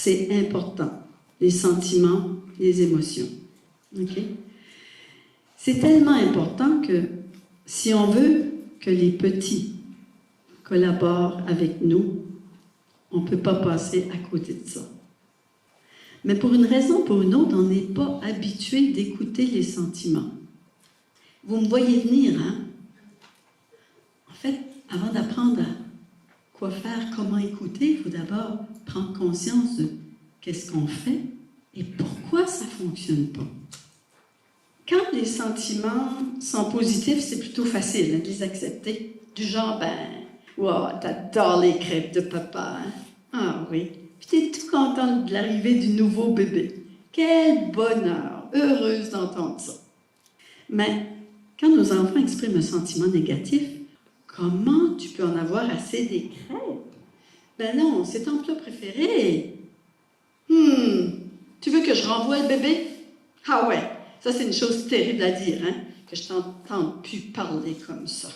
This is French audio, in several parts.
c'est important, les sentiments, les émotions. OK? C'est tellement important que si on veut que les petits collaborent avec nous, on ne peut pas passer à côté de ça. Mais pour une raison ou pour une autre, on n'est pas habitué d'écouter les sentiments. Vous me voyez venir, hein? En fait, avant d'apprendre à quoi faire, comment écouter, il faut d'abord prendre conscience de qu'est-ce qu'on fait et pourquoi ça ne fonctionne pas. Quand les sentiments sont positifs, c'est plutôt facile de les accepter. Du genre, wow, t'adores les crêpes de papa, hein? Ah oui. Puis t'es tout content de l'arrivée du nouveau bébé. Quel bonheur! Heureuse d'entendre ça. Mais quand nos enfants expriment un sentiment négatif, comment tu peux en avoir assez des crêpes? Ben non, c'est ton plat préféré. Tu veux que je renvoie le bébé? Ah ouais, ça c'est une chose terrible à dire, hein? Que je t'entende plus parler comme ça.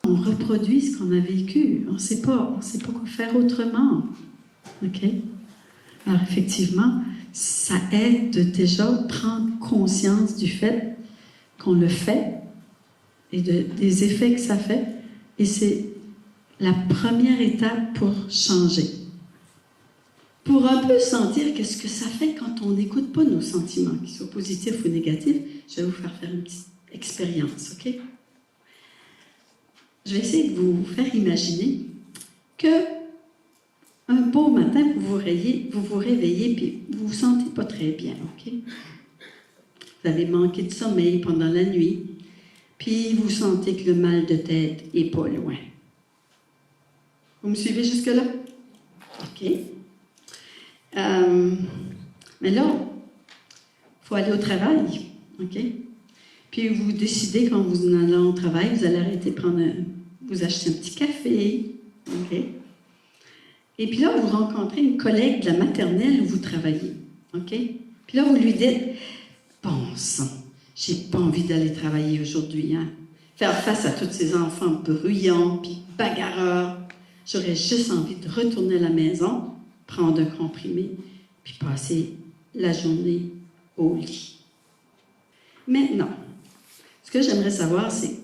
On reproduit ce qu'on a vécu. On ne sait pas quoi faire autrement. OK? Alors, effectivement, ça aide de déjà prendre conscience du fait qu'on le fait et des effets que ça fait. Et c'est la première étape pour changer. Pour un peu sentir qu'est-ce que ça fait quand on n'écoute pas nos sentiments, qu'ils soient positifs ou négatifs, je vais vous faire une petite expérience, OK? Je vais essayer de vous faire imaginer que un beau matin, vous vous réveillez puis vous vous sentez pas très bien, OK? Vous avez manqué de sommeil pendant la nuit, puis vous sentez que le mal de tête est pas loin. Vous me suivez jusque-là? OK. Mais là, il faut aller au travail, OK? Puis vous décidez, quand vous allez au travail, vous allez arrêter de vous acheter un petit café, OK? Et puis là, vous rencontrez une collègue de la maternelle où vous travaillez, OK? Puis là, vous lui dites, « Bon sang, j'ai pas envie d'aller travailler aujourd'hui, hein? Faire face à tous ces enfants bruyants puis bagarreurs. J'aurais juste envie de retourner à la maison, prendre un comprimé, puis passer la journée au lit. » Maintenant, ce que j'aimerais savoir, c'est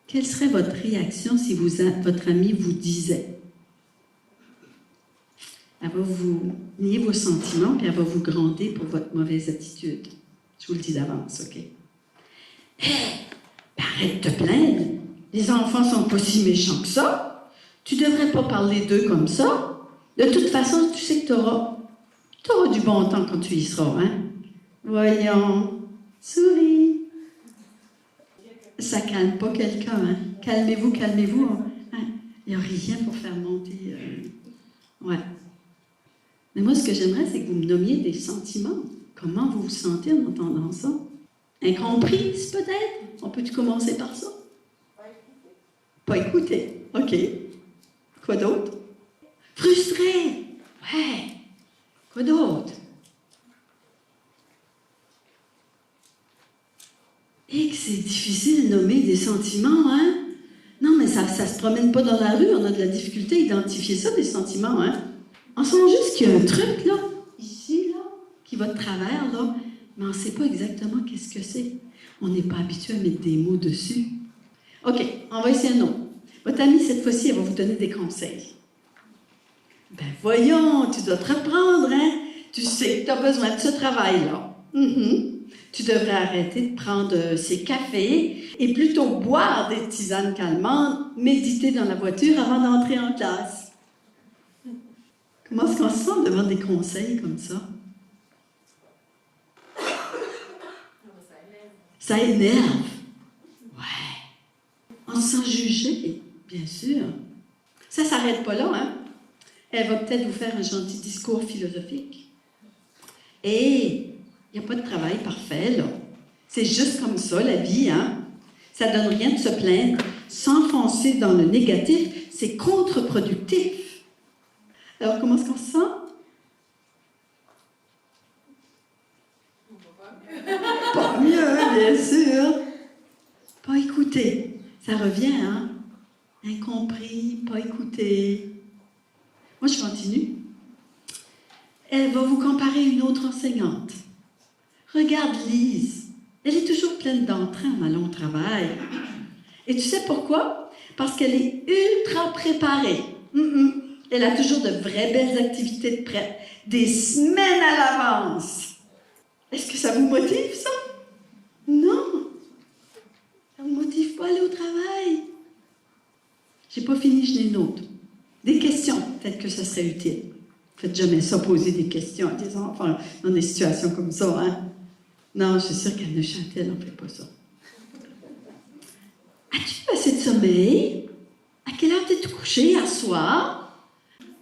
quelle serait votre réaction si votre ami vous disait, elle va vous nier vos sentiments, puis elle va vous gronder pour votre mauvaise attitude. Je vous le dis d'avance, OK? Hé! Arrête de te plaindre! Les enfants sont pas si méchants que ça! Tu devrais pas parler d'eux comme ça! De toute façon, tu sais que t'auras du bon temps quand tu y seras, hein? Voyons, souris! Ça calme pas quelqu'un, hein? Calmez-vous, hein? Il n'y a rien pour faire monter... Ouais. Mais moi, ce que j'aimerais, c'est que vous me nommiez des sentiments. Comment vous vous sentez en entendant ça? Incomprise, peut-être? On peut-tu commencer par ça? Pas écouter. OK. Quoi d'autre? Frustré. Ouais. Quoi d'autre? Et que c'est difficile de nommer des sentiments, hein? Non, mais ça se promène pas dans la rue. On a de la difficulté à identifier ça, des sentiments, hein? On sent juste qu'il y a un truc, là, ici, là, qui va de travers, là, mais on ne sait pas exactement qu'est-ce que c'est. On n'est pas habitué à mettre des mots dessus. OK, on va essayer un autre. Votre amie, cette fois-ci, elle va vous donner des conseils. Ben voyons, tu dois te reprendre, hein? Tu sais que tu as besoin de ce travail-là. Tu devrais arrêter de prendre ces cafés et plutôt boire des tisanes calmantes, méditer dans la voiture avant d'entrer en classe. Comment est-ce qu'on se sent devant des conseils comme ça? Ça énerve. Ouais. On se sent jugé, bien sûr. Ça ne s'arrête pas là, hein? Elle va peut-être vous faire un gentil discours philosophique. Et il n'y a pas de travail parfait, là. C'est juste comme ça, la vie, hein? Ça ne donne rien de se plaindre. S'enfoncer dans le négatif, c'est contre-productif. Alors, comment est-ce qu'on se sent? Pas mieux, bien sûr. Pas écouter. Ça revient, hein? Incompris, pas écouter. Moi, je continue. elle va vous comparer à une autre enseignante. Regarde Lise, elle est toujours pleine d'entrain en allant au travail. Et tu sais pourquoi? Parce qu'elle est ultra préparée. Elle a toujours de vraies belles activités de prête, des semaines à l'avance. Est-ce que ça vous motive, ça? Non, ça ne me motive pas à aller au travail. J'ai pas fini, je n'ai une autre. Des questions, peut-être que ça serait utile. Faites jamais ça, poser des questions à des enfants dans des situations comme ça, hein? Non, je suis sûre qu'à Neuchâtel, on ne fait pas ça. As-tu assez de sommeil? À quelle heure t'es-tu couché hier soir?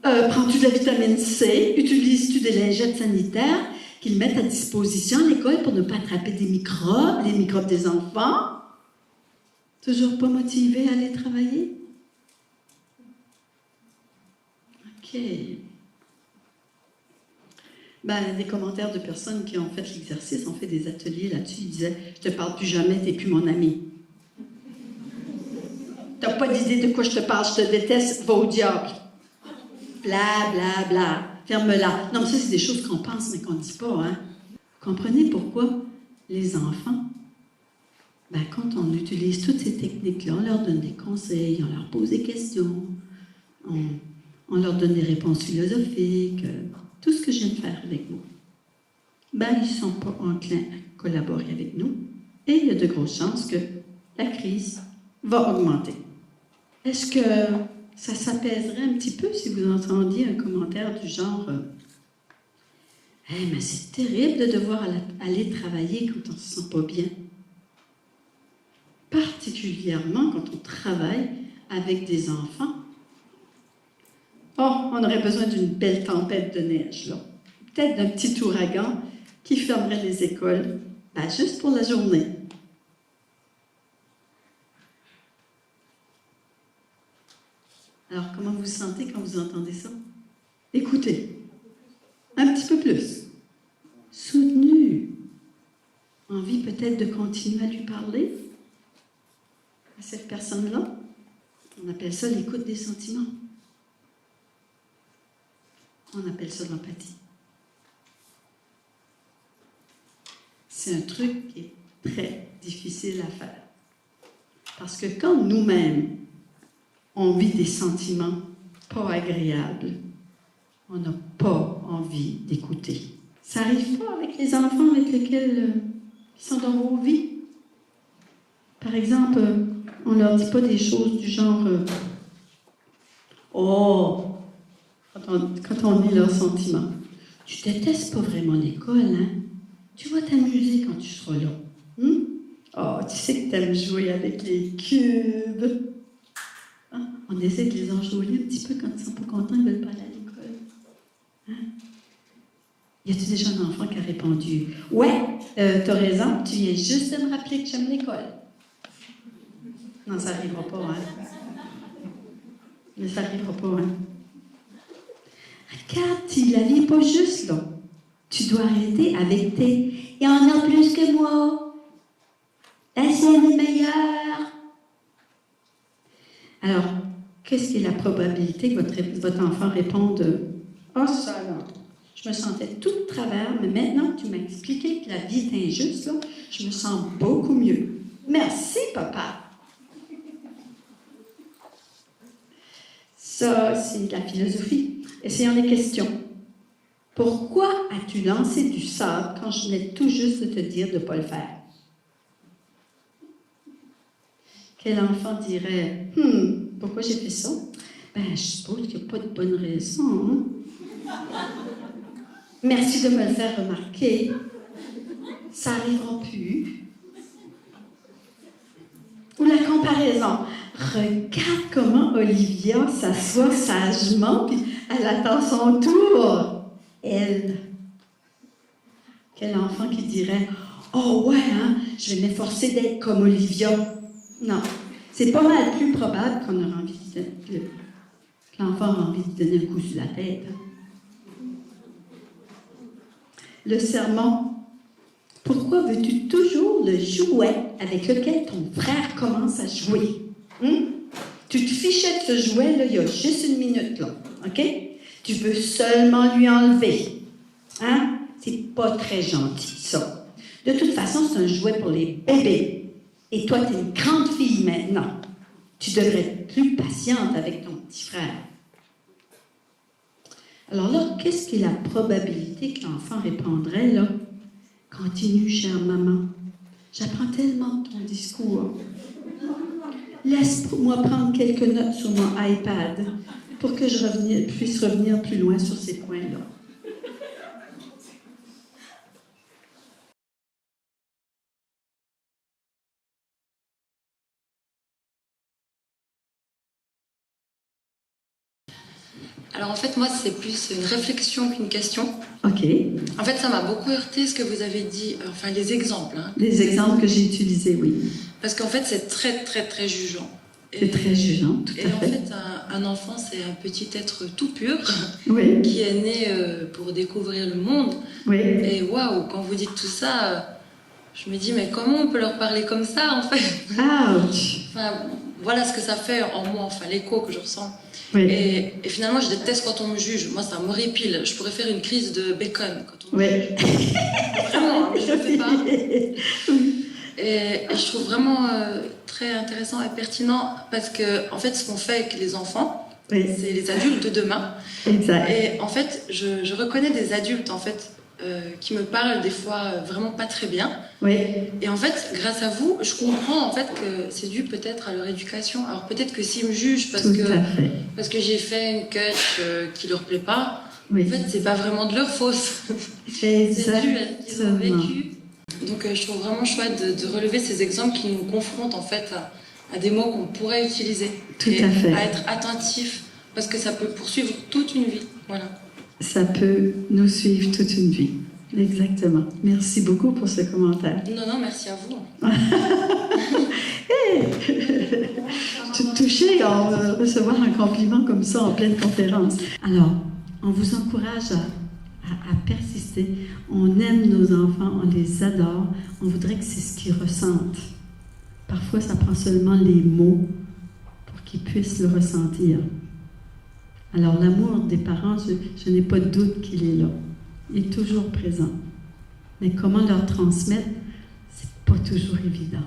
Prends-tu de la vitamine C? Utilises-tu des lingettes sanitaires qu'ils mettent à disposition à l'école pour ne pas attraper des microbes, les microbes des enfants? Toujours pas motivé à aller travailler? OK. Des commentaires de personnes qui ont fait l'exercice, ont fait des ateliers là-dessus, ils disaient « Je te parle plus jamais, t'es plus mon ami. T'as pas d'idée de quoi je te parle, je te déteste, va au diable. » Bla, bla, bla. Ferme-la. Non, mais ça, c'est des choses qu'on pense, mais qu'on ne dit pas, hein. Vous comprenez pourquoi les enfants, quand on utilise toutes ces techniques-là, on leur donne des conseils, on leur pose des questions, on leur donne des réponses philosophiques, tout ce que je viens de faire avec vous. Ils ne sont pas enclins à collaborer avec nous et il y a de grosses chances que la crise va augmenter. Est-ce que ça s'apaiserait un petit peu si vous entendiez un commentaire du genre « Hey, mais c'est terrible de devoir aller travailler quand on ne se sent pas bien. » Particulièrement quand on travaille avec des enfants. Oh, on aurait besoin d'une belle tempête de neige, là. Peut-être d'un petit ouragan qui fermerait les écoles, juste pour la journée. Alors, comment vous vous sentez quand vous entendez ça? Écoutez, un petit peu plus. Soutenu. Envie peut-être de continuer à lui parler à cette personne-là? On appelle ça l'écoute des sentiments. On appelle ça l'empathie. C'est un truc qui est très difficile à faire. Parce que quand nous-mêmes, on vit des sentiments pas agréables, on n'a pas envie d'écouter. Ça n'arrive pas avec les enfants avec lesquels ils sont dans vos vies. Par exemple, on ne leur dit pas des choses du genre « Oh !» Quand on lit leurs sentiments. « Tu détestes pas vraiment l'école, hein? Tu vas t'amuser quand tu seras là. Oh, tu sais que tu aimes jouer avec les cubes. » On essaie de les enjolier un petit peu quand ils ne sont pas contents, ils ne veulent pas aller à l'école. Hein? Y a-t-il déjà un enfant qui a répondu « Ouais, t'as raison, tu viens juste de me rappeler que j'aime l'école. » Non, ça n'arrivera pas, hein? Mais ça n'arrivera pas, hein? Regarde, la vie n'est pas juste, là. Tu dois arrêter avec tes « Il y en a plus que moi. La sienne est meilleure. » Alors, qu'est-ce qui est la probabilité que votre enfant réponde « Oh, ça, là, je me sentais tout de travers, mais maintenant que tu m'as expliqué que la vie est injuste, là, je me sens beaucoup mieux. Merci, papa. » Ça, c'est la philosophie. Essayons les questions. Pourquoi as-tu lancé du sable quand je venais tout juste de te dire de ne pas le faire? Quel enfant dirait « Pourquoi j'ai fait ça? » Je suppose qu'il n'y a pas de bonne raison. Hein? Merci de me le faire remarquer. Ça n'arrivera plus. Ou la comparaison. Regarde comment Olivia s'assoit sagement, puis elle attend son tour. Elle. Quel enfant qui dirait « Oh ouais, hein, je vais m'efforcer d'être comme Olivia. » Non, c'est pas mal plus probable qu'on aura envie que l'enfant a envie de donner un coup sur la tête. Le sermon. Pourquoi veux-tu toujours le jouet avec lequel ton frère commence à jouer? Tu te fichais de ce jouet, là, il y a juste une minute, là. OK? Tu veux seulement lui enlever. Hein? C'est pas très gentil, ça. De toute façon, c'est un jouet pour les bébés. Et toi, tu es une grande fille maintenant. Tu devrais être plus patiente avec ton petit frère. Alors là, qu'est-ce qui est la probabilité que l'enfant répondrait, là? Continue, chère maman. J'apprends tellement ton discours. Laisse-moi prendre quelques notes sur mon iPad pour que je puisse revenir plus loin sur ces points-là. Alors en fait, moi, c'est plus une réflexion qu'une question. OK. En fait, ça m'a beaucoup heurté ce que vous avez dit, enfin les exemples. Hein. Les exemples que j'ai utilisés, oui. Parce qu'en fait, c'est très, très, très jugeant. C'est très jugeant, tout à fait. Et en fait, un enfant, c'est un petit être tout pur Oui. qui est né pour découvrir le monde. Oui. Et waouh, quand vous dites tout ça, je me dis, mais comment on peut leur parler comme ça, en fait? Ouch! Enfin, voilà ce que ça fait en moi, enfin l'écho que je ressens. Oui. Et finalement, je déteste quand on me juge. Moi, ça m'horripile. Je pourrais faire une crise de bacon quand on me juge. Vraiment, hein, mais je ne le fais pas. Et je trouve vraiment très intéressant et pertinent parce que, en fait, ce qu'on fait avec les enfants, Oui. c'est les adultes de demain. Exact. Et en fait, je reconnais des adultes, en fait, qui me parlent des fois vraiment pas très bien. Oui. Et en fait, grâce à vous, je comprends en fait que c'est dû peut-être à leur éducation. Alors peut-être que s'ils me jugent parce que j'ai fait une cut qui leur plaît pas, oui. en fait, c'est pas vraiment de leur faute. C'est dû à ce qu'ils ont vécu. Donc je trouve vraiment chouette de relever ces exemples qui nous confrontent en fait à des mots qu'on pourrait utiliser. Tout à fait. À être attentif, parce que ça peut poursuivre toute une vie. Voilà. Ça peut nous suivre toute une vie. Exactement. Merci beaucoup pour ce commentaire. Non, merci à vous. Hey! Je suis touchée à recevoir un compliment comme ça en pleine conférence. Alors, on vous encourage à persister. On aime nos enfants, on les adore. On voudrait que c'est ce qu'ils ressentent. Parfois, ça prend seulement les mots pour qu'ils puissent le ressentir. Alors, l'amour des parents, je n'ai pas de doute qu'il est là. Il est toujours présent. Mais comment leur transmettre, c'est pas toujours évident.